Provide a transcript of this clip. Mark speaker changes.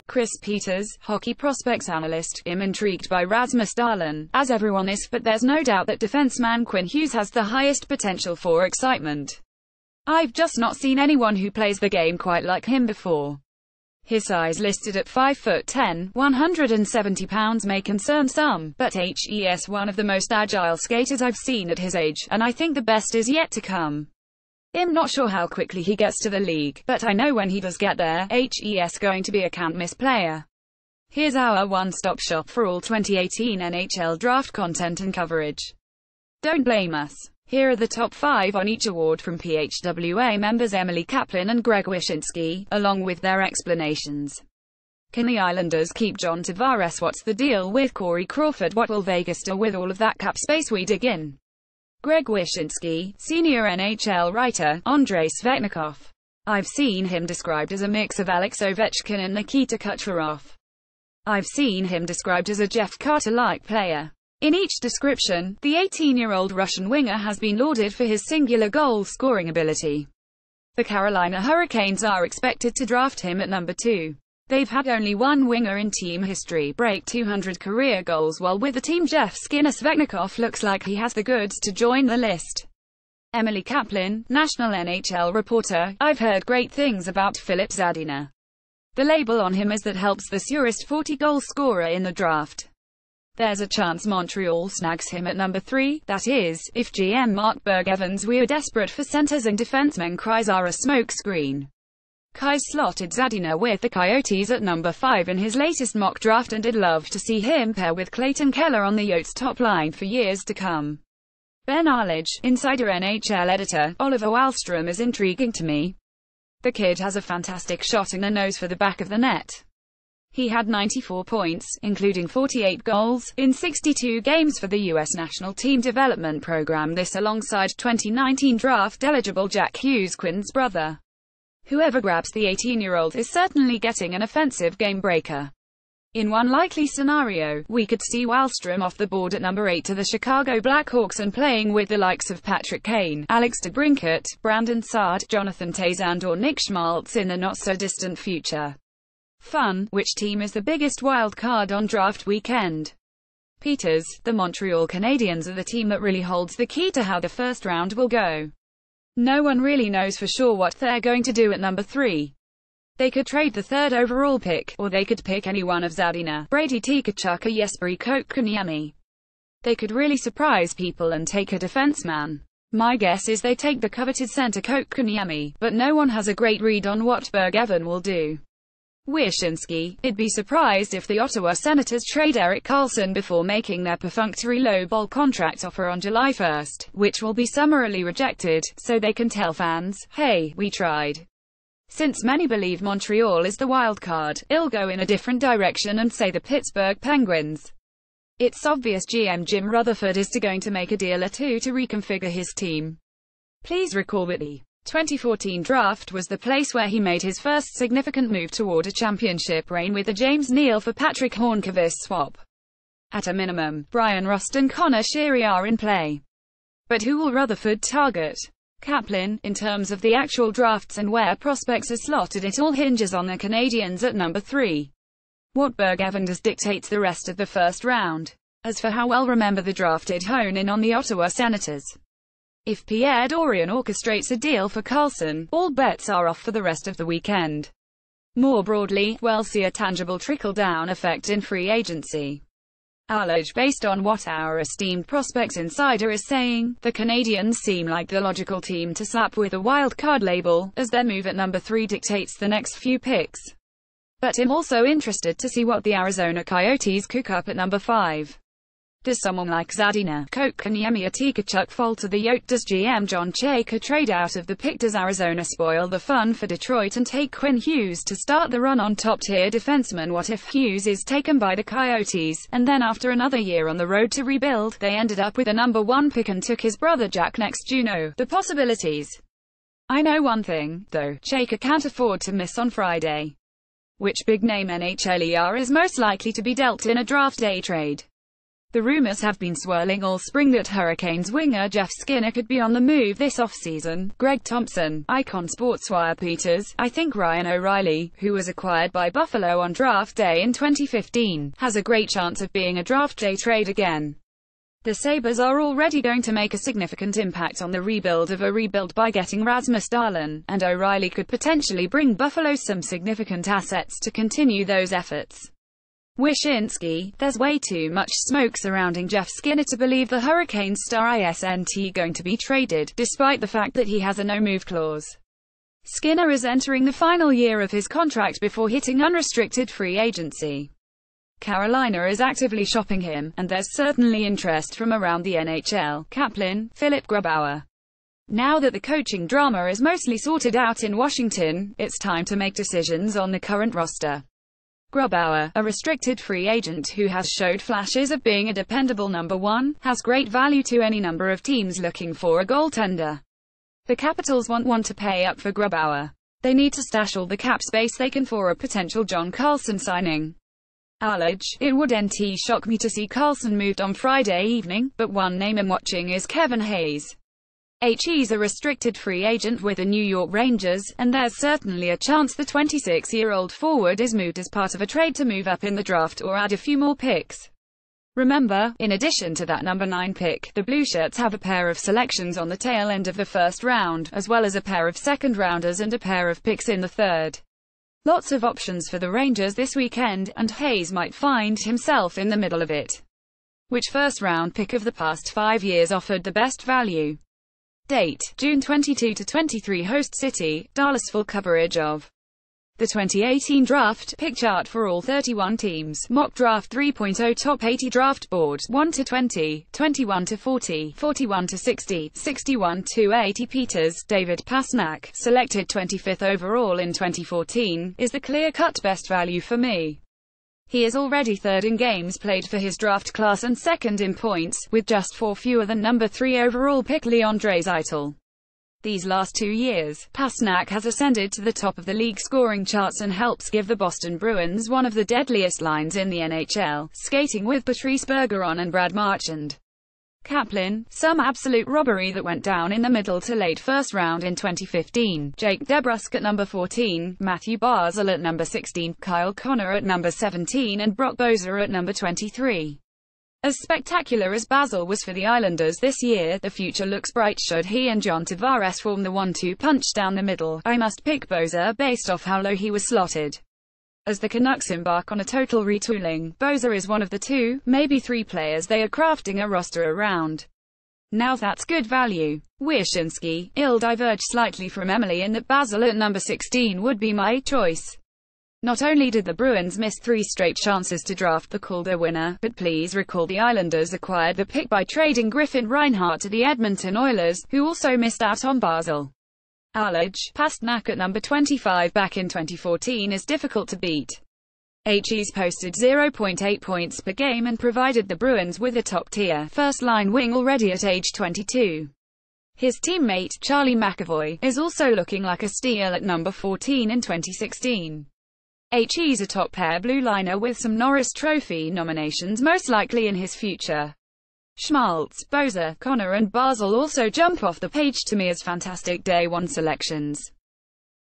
Speaker 1: Chris Peters, hockey prospects analyst. I'm intrigued by Rasmus Dahlin, as everyone is, but there's no doubt that defenseman Quinn Hughes has the highest potential for excitement. I've just not seen anyone who plays the game quite like him before. His size, listed at 5'10", 170 pounds, may concern some, but he's one of the most agile skaters I've seen at his age, and I think the best is yet to come. I'm not sure how quickly he gets to the league, but I know when he does get there, he's going to be a can't-miss player. Here's our one-stop shop for all 2018 NHL draft content and coverage. Don't blame us. Here are the top 5 on each award from PHWA members Emily Kaplan and Greg Wyshynski, along with their explanations. Can the Islanders keep John Tavares? What's the deal with Corey Crawford? What will Vegas do with all of that cap space? We dig in. Greg Wyshynski, senior NHL writer, Andrei Svetnikov. I've seen him described as a mix of Alex Ovechkin and Nikita Kucherov. I've seen him described as a Jeff Carter-like player. In each description, the 18-year-old Russian winger has been lauded for his singular goal-scoring ability. The Carolina Hurricanes are expected to draft him at number 2. They've had only one winger in team history break 200 career goals while with the team. Jeff Skinner. Svetnikov looks like he has the goods to join the list. Emily Kaplan, national NHL reporter. I've heard great things about Filip Zadina. The label on him is that helps the surest 40-goal scorer in the draft. There's a chance Montreal snags him at number 3, that is, if GM Mark Bergevens "we're desperate for centers and defensemen" cries are a smokescreen. Kai's slotted Zadina with the Coyotes at number 5 in his latest mock draft, and I'd love to see him pair with Clayton Keller on the Yotes' top line for years to come. Ben Arledge, Insider NHL editor. Oliver Wahlstrom is intriguing to me. The kid has a fantastic shot and a nose for the back of the net. He had 94 points, including 48 goals, in 62 games for the U.S. national team development program, this alongside 2019 draft-eligible Jack Hughes, Quinn's brother. Whoever grabs the 18-year-old is certainly getting an offensive game-breaker. In one likely scenario, we could see Wahlstrom off the board at number 8 to the Chicago Blackhawks and playing with the likes of Patrick Kane, Alex DeBrincat, Brandon Saad, Jonathan Toews and or Nick Schmaltz in the not-so-distant future. Fun. Which team is the biggest wild card on draft weekend? Peters, the Montreal Canadiens are the team that really holds the key to how the first round will go. No one really knows for sure what they're going to do at number 3. They could trade the 3rd overall pick, or they could pick any one of Zadina, Brady Tkachuk or Jesperi Kotkaniemi. They could really surprise people and take a defenseman. My guess is they take the coveted center Kotkaniemi, but no one has a great read on what Bergevin will do. Wyshynski, I'd be surprised if the Ottawa Senators trade Erik Karlsson before making their perfunctory low-ball contract offer on July 1, which will be summarily rejected, so they can tell fans, hey, we tried. Since many believe Montreal is the wild card, I'll go in a different direction and say the Pittsburgh Penguins. It's obvious GM Jim Rutherford is going to make a deal or two to reconfigure his team. Please recall that the 2014 draft was the place where he made his first significant move toward a championship reign with the James Neal for Patrick Hornqvist swap. At a minimum, Brian Rust and Connor Sheary are in play. But who will Rutherford target? Kaplan, in terms of the actual drafts and where prospects are slotted, it all hinges on the Canadiens at number 3. What Bergevin does dictates the rest of the first round. As for how well remember the drafted, hone in on the Ottawa Senators. If Pierre Dorion orchestrates a deal for Karlsson, all bets are off for the rest of the weekend. More broadly, we'll see a tangible trickle-down effect in free agency. Arledge, based on what our esteemed prospects insider is saying, the Canadiens seem like the logical team to slap with a wild card label, as their move at number 3 dictates the next few picks. But I'm also interested to see what the Arizona Coyotes cook up at number 5. Does someone like Zadina, Kotkaniemi or Tkachuk fall to the Yote? Does GM John Chayka trade out of the pick? Does Arizona spoil the fun for Detroit and take Quinn Hughes to start the run on top-tier defensemen? What if Hughes is taken by the Coyotes, and then after another year on the road to rebuild, they ended up with a number 1 pick and took his brother Jack next? You know, the possibilities. I know one thing, though, Chayka can't afford to miss on Friday. Which big-name NHLer is most likely to be dealt in a draft day trade? The rumors have been swirling all spring that Hurricanes winger Jeff Skinner could be on the move this offseason. Greg Thompson, Icon Sportswire Peters, I think Ryan O'Reilly, who was acquired by Buffalo on draft day in 2015, has a great chance of being a draft day trade again. The Sabres are already going to make a significant impact on the rebuild of a rebuild by getting Rasmus Dahlin, and O'Reilly could potentially bring Buffalo some significant assets to continue those efforts. Wyshynski, there's way too much smoke surrounding Jeff Skinner to believe the Hurricanes star isn't going to be traded, despite the fact that he has a no-move clause. Skinner is entering the final year of his contract before hitting unrestricted free agency. Carolina is actively shopping him, and there's certainly interest from around the NHL. Kaplan, Philip Grubauer. Now that the coaching drama is mostly sorted out in Washington, it's time to make decisions on the current roster. Grubauer, a restricted free agent who has showed flashes of being a dependable number one, has great value to any number of teams looking for a goaltender. The Capitals want to pay up for Grubauer. They need to stash all the cap space they can for a potential John Carlson signing. Allege, it wouldn't shock me to see Carlson moved on Friday evening, but one name I'm watching is Kevin Hayes. He's a restricted free agent with the New York Rangers, and there's certainly a chance the 26-year-old forward is moved as part of a trade to move up in the draft or add a few more picks. Remember, in addition to that number 9 pick, the Blueshirts have a pair of selections on the tail end of the first round, as well as a pair of second-rounders and a pair of picks in the third. Lots of options for the Rangers this weekend, and Hayes might find himself in the middle of it. Which first-round pick of the past 5 years offered the best value? Date, June 22-23. Host city, Dallas. Full coverage of the 2018 draft, pick chart for all 31 teams, mock draft 3.0, top 80 draft board, 1-20, 21-40, 41-60, 61-80. Peters, David Pastrnak, selected 25th overall in 2014, is the clear-cut best value for me. He is already third in games played for his draft class and second in points, with just 4 fewer than number 3 overall pick Leon Draisaitl. These last 2 years, Pastrnak has ascended to the top of the league scoring charts and helps give the Boston Bruins one of the deadliest lines in the NHL, skating with Patrice Bergeron and Brad Marchand. Kaplan, some absolute robbery that went down in the middle to late first round in 2015. Jake DeBrusk at number 14, Matthew Barzal at number 16, Kyle Connor at number 17 and Brock Boeser at number 23. As spectacular as Barzal was for the Islanders this year, the future looks bright should he and John Tavares form the 1-2 punch down the middle. I must pick Boeser based off how low he was slotted. As the Canucks embark on a total retooling, Boeser is one of the 2, maybe 3 players they are crafting a roster around. Now that's good value. Wyshynski, I'll diverge slightly from Emily in that Barzal at number 16 would be my choice. Not only did the Bruins miss 3 straight chances to draft the Calder winner, but please recall the Islanders acquired the pick by trading Griffin Reinhart to the Edmonton Oilers, who also missed out on Barzal. Allege, Pastrnak at number 25 back in 2014 is difficult to beat. He's posted 0.8 points per game and provided the Bruins with a top-tier, first-line wing already at age 22. His teammate, Charlie McAvoy, is also looking like a steal at number 14 in 2016. He's a top-pair blue liner with some Norris Trophy nominations most likely in his future. Schmaltz, Boeser, Connor and Barzal also jump off the page to me as fantastic day 1 selections.